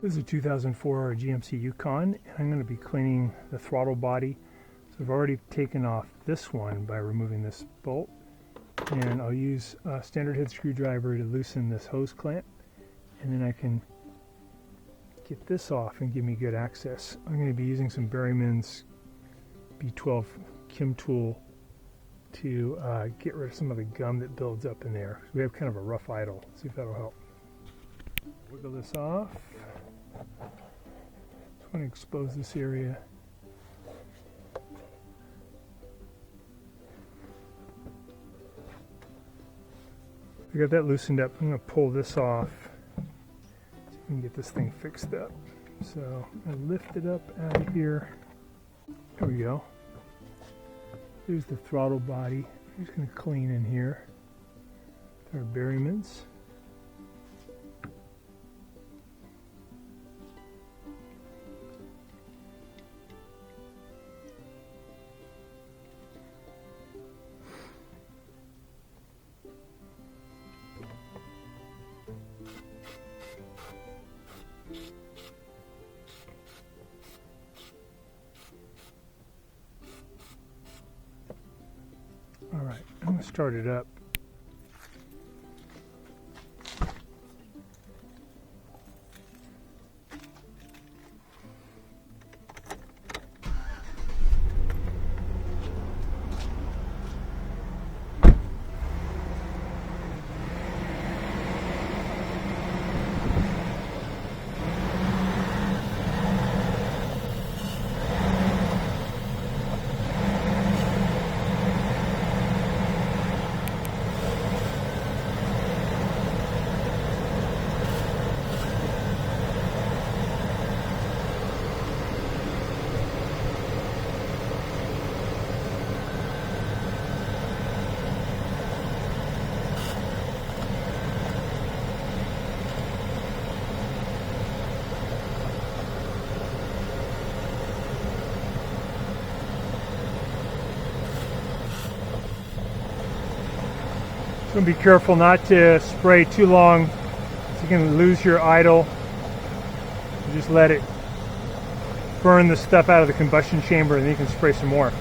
This is a 2004 GMC Yukon, and I'm going to be cleaning the throttle body. So I've already taken off this one by removing this bolt, and I'll use a standard head screwdriver to loosen this hose clamp, and then I can get this off and give me good access. I'm going to be using some Berryman's B12 Kim tool to get rid of some of the gum that builds up in there. So we have kind of a rough idle. Let's see if that'll help. Wiggle this off. Just want to expose this area. I got that loosened up. I'm going to pull this off so you can get this thing fixed up. So I lift it up out of here. There we go. There's the throttle body. I'm just going to clean in here with our Berryman's. All right, I'm going to start it up. So be careful not to spray too long, so you can lose your idle. You just let it burn the stuff out of the combustion chamber, and then you can spray some more.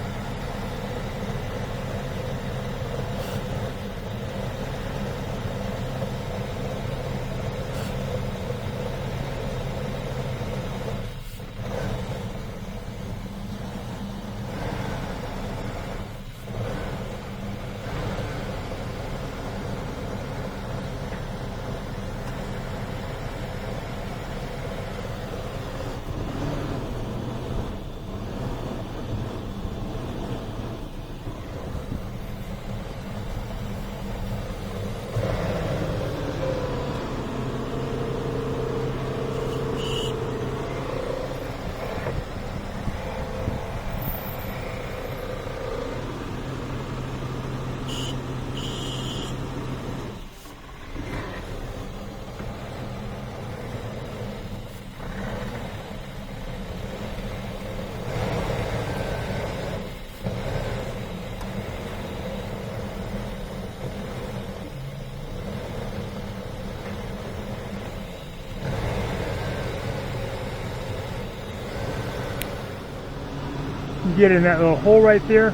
You get in that little hole right there.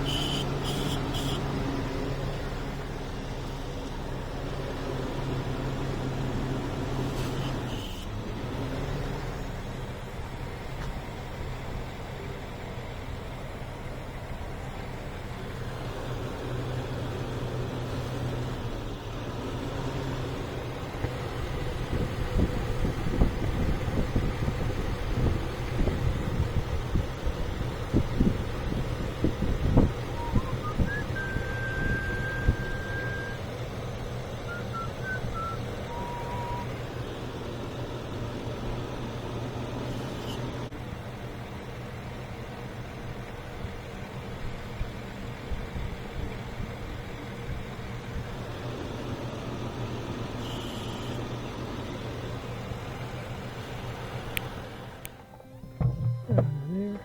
There.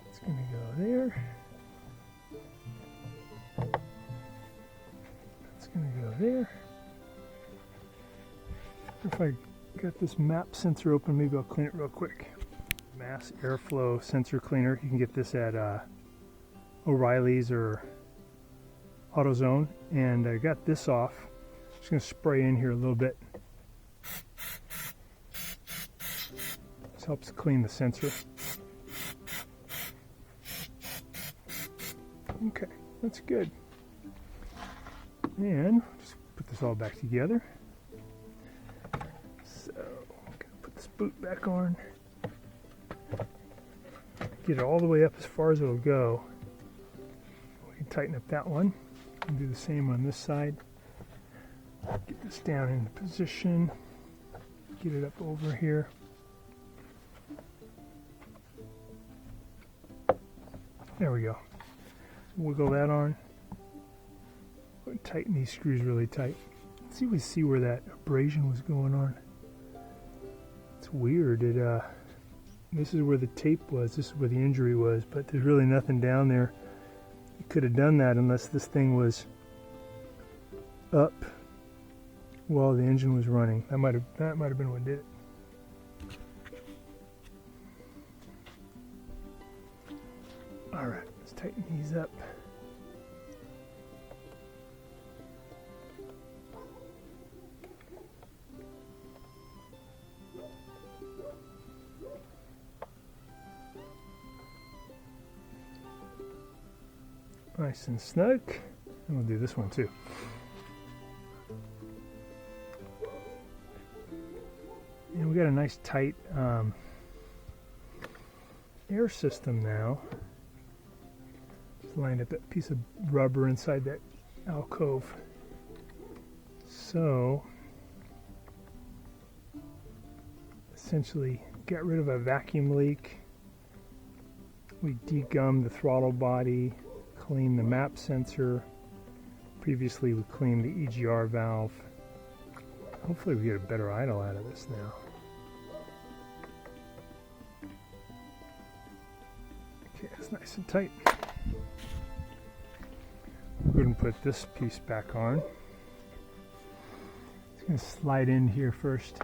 It's going to go there. It's going to go there. If I Got this map sensor open. Maybe I'll clean it real quick. Mass airflow sensor cleaner. You can get this at O'Reilly's or AutoZone. And I got this off. Just going to spray in here a little bit. This helps clean the sensor. Okay, that's good. And just put this all back together. So, I'm going to put this boot back on. Get it all the way up as far as it'll go. We can tighten up that one. And do the same on this side. Get this down into position. Get it up over here. There we go. Wiggle that on. Tighten these screws really tight. We see where that abrasion was going on. It's weird. This is where the tape was. This is where the injury was, but there's really nothing down there. You could have done that unless this thing was up while the engine was running. That might have been what did it. All right, let's tighten these up. Nice and snug. And we'll do this one too. And we got a nice tight air system now. Just lined up that piece of rubber inside that alcove. So essentially got rid of a vacuum leak. We degummed the throttle body. Clean the map sensor. Previously we cleaned the EGR valve. Hopefully we get a better idle out of this now. Okay, it's nice and tight. We're going to put this piece back on. It's going to slide in here first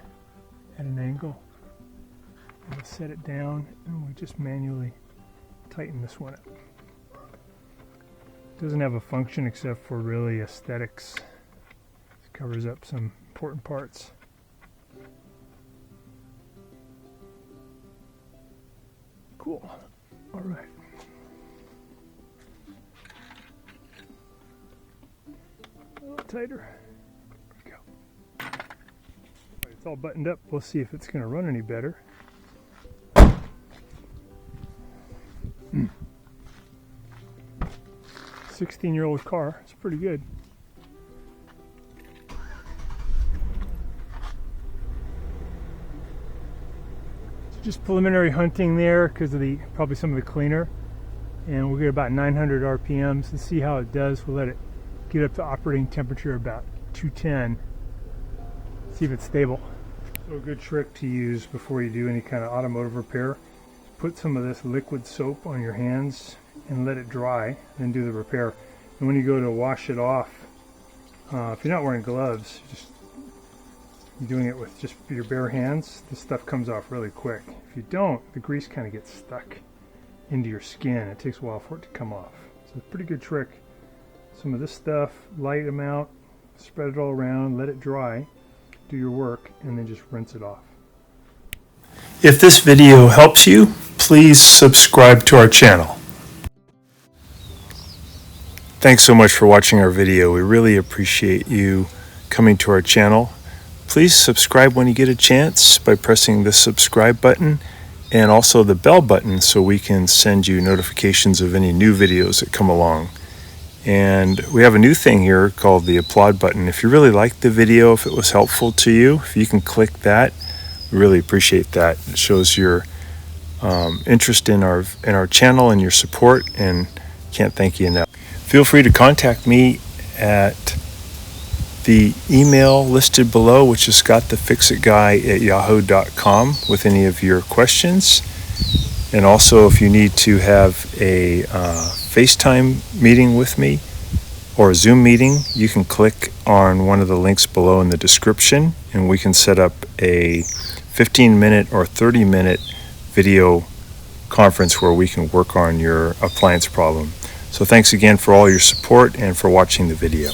at an angle. We'll set it down and we just manually tighten this one up. Doesn't have a function except for really aesthetics. It covers up some important parts. Cool. All right. A little tighter. There we go. All right, it's all buttoned up. We'll see if it's going to run any better. 16-year-old car. It's pretty good. So just preliminary hunting there because of probably some of the cleaner, and we'll get about 900 RPMs and see how it does. We'll let it get up to operating temperature about 210. See if it's stable. So a good trick to use before you do any kind of automotive repair: put some of this liquid soap on your hands and let it dry, then do the repair. And when you go to wash it off, if you're not wearing gloves, you're doing it with just your bare hands, this stuff comes off really quick. If you don't, the grease kind of gets stuck into your skin. It takes a while for it to come off. So it's a pretty good trick. Some of this stuff, light amount, spread it all around, let it dry, do your work, and then just rinse it off. If this video helps you, please subscribe to our channel. Thanks so much for watching our video. We really appreciate you coming to our channel. Please subscribe when you get a chance by pressing the subscribe button and also the bell button so we can send you notifications of any new videos that come along. And we have a new thing here called the applaud button. If you really liked the video, if it was helpful to you, if you can click that, we really appreciate that. It shows your interest in our channel and your support, and can't thank you enough. Feel free to contact me at the email listed below, which is scottthefixitguy@yahoo.com, with any of your questions. And also, if you need to have a FaceTime meeting with me, or a Zoom meeting, you can click on one of the links below in the description and we can set up a 15-minute or 30-minute video conference where we can work on your appliance problem. So thanks again for all your support and for watching the video.